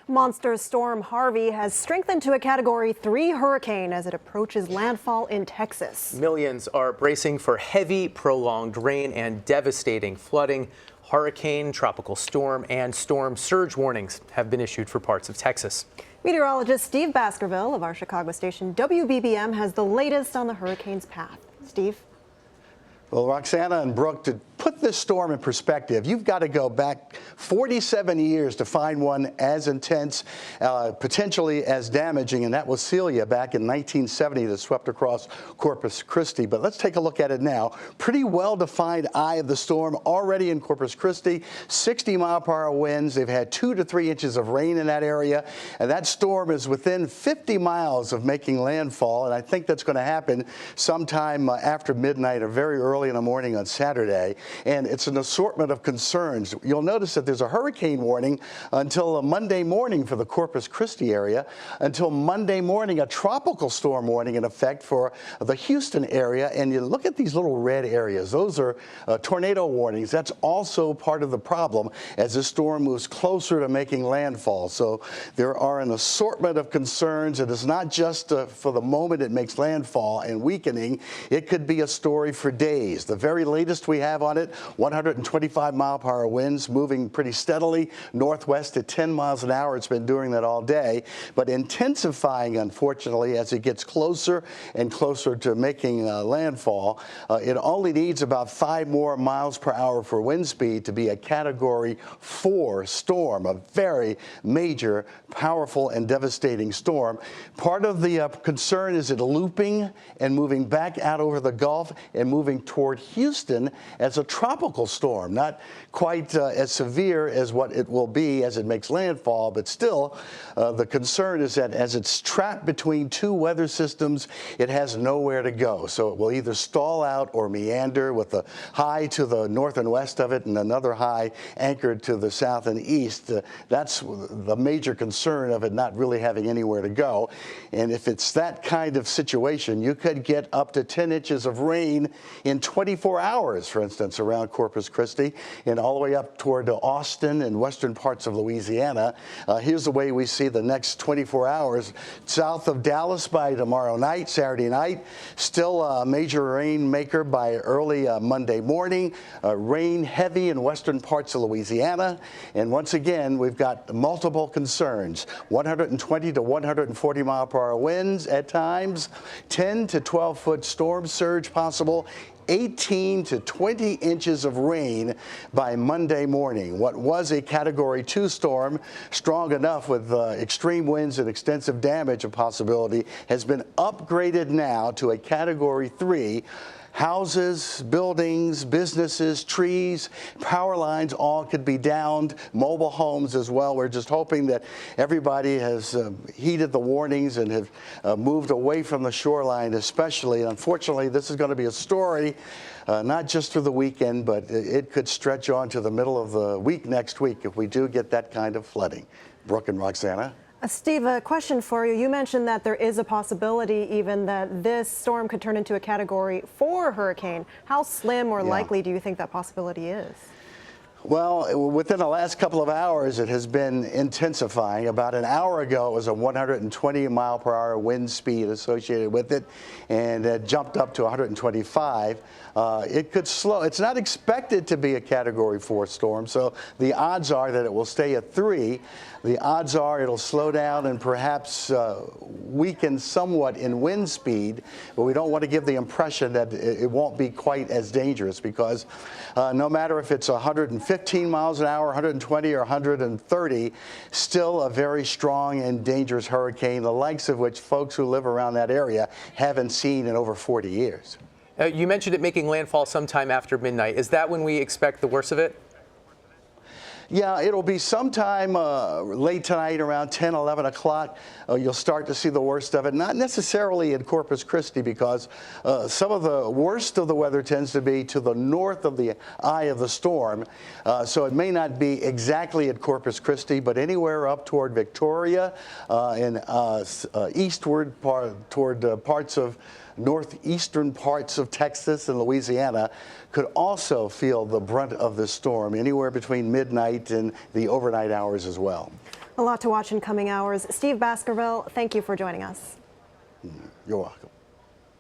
Monster storm Harvey has strengthened to a Category 3 hurricane as it approaches landfall in Texas. Millions are bracing for heavy, prolonged rain and devastating flooding. Hurricane, tropical storm, and storm surge warnings have been issued for parts of Texas. Meteorologist Steve Baskerville of our Chicago station WBBM has the latest on the hurricane's path. Steve? Well, Roxana and Brooke, to put this storm in perspective, you've got to go back 47 years to find one as intense, potentially as damaging, and that was Celia back in 1970 that swept across Corpus Christi. But let's take a look at it now. Pretty well-defined eye of the storm already in Corpus Christi, 60-mile-per-hour winds. They've had 2 to 3 inches of rain in that area, and that storm is within 50 miles of making landfall, and I think that's going to happen sometime after midnight or very early in the morning on Saturday. And it's an assortment of concerns. You'll notice that there's a hurricane warning until Monday morning for the Corpus Christi area. Until Monday morning, a tropical storm warning in effect for the Houston area. And you look at these little red areas. Those are tornado warnings. That's also part of the problem as this storm moves closer to making landfall. So there are an assortment of concerns. It is not just for the moment it makes landfall and weakening. It could be a story for days. The very latest we have on it, 125-mile-per-hour winds moving pretty steadily northwest at 10 miles an hour. It's been doing that all day, but intensifying, unfortunately, as it gets closer and closer to making landfall. It only needs about 5 more miles per hour for wind speed to be a Category 4 storm, a very major, powerful, and devastating storm. Part of the concern is it looping and moving back out over the Gulf and moving toward Houston as a tropical storm, not quite as severe as what it will be as it makes landfall, but still the concern is that as it's trapped between 2 weather systems, it has nowhere to go. So it will either stall out or meander with a high to the north and west of it and another high anchored to the south and east. That's the major concern of it not really having anywhere to go. And if it's that kind of situation, you could get up to 10 inches of rain in 24 hours, for instance, around Corpus Christi and all the way up toward Austin and western parts of Louisiana. Here's the way we see the next 24 hours. South of Dallas by tomorrow night, Saturday night, still a major rainmaker by early Monday morning. Rain heavy in western parts of Louisiana. And once again, we've got multiple concerns. 120 to 140 mile-per-hour winds at times, 10 to 12-foot storm surge possible, 18 to 20 inches of rain by Monday morning. What was a Category 2 storm, strong enough with extreme winds and extensive damage a possibility, has been upgraded now to a Category 3. Houses, buildings, businesses, trees, power lines, all could be downed, mobile homes as well. We're just hoping that everybody has heeded the warnings and have moved away from the shoreline especially. Unfortunately, this is going to be a story not just through the weekend, but it could stretch on to the middle of the week next week if we do get that kind of flooding. Brooke and Roxana? Steve, a question for you. You mentioned that there is a possibility even that this storm could turn into a Category 4 hurricane. How slim or likely do you think that possibility is? Well, within the last couple of hours, it has been intensifying. About an hour ago, it was a 120-mile-per-hour wind speed associated with it, and it jumped up to 125. It could slow. It's not expected to be a Category 4 storm, so the odds are that it will stay at 3. The odds are it'll slow down and perhaps weaken somewhat in wind speed, but we don't want to give the impression that it won't be quite as dangerous because no matter if it's 115 miles an hour, 120 or 130, still a very strong and dangerous hurricane, the likes of which folks who live around that area haven't seen in over 40 years. You mentioned it making landfall sometime after midnight. Is that when we expect the worst of it? Yeah, it'll be sometime late tonight around 10, 11 o'clock. You'll start to see the worst of it. Not necessarily in Corpus Christi because some of the worst of the weather tends to be to the north of the eye of the storm. So it may not be exactly at Corpus Christi, but anywhere up toward Victoria and eastward toward parts of northeastern parts of Texas and Louisiana could also feel the brunt of the storm anywhere between midnight and the overnight hours as well. A lot to watch in coming hours. Steve Baskerville, thank you for joining us. You're welcome.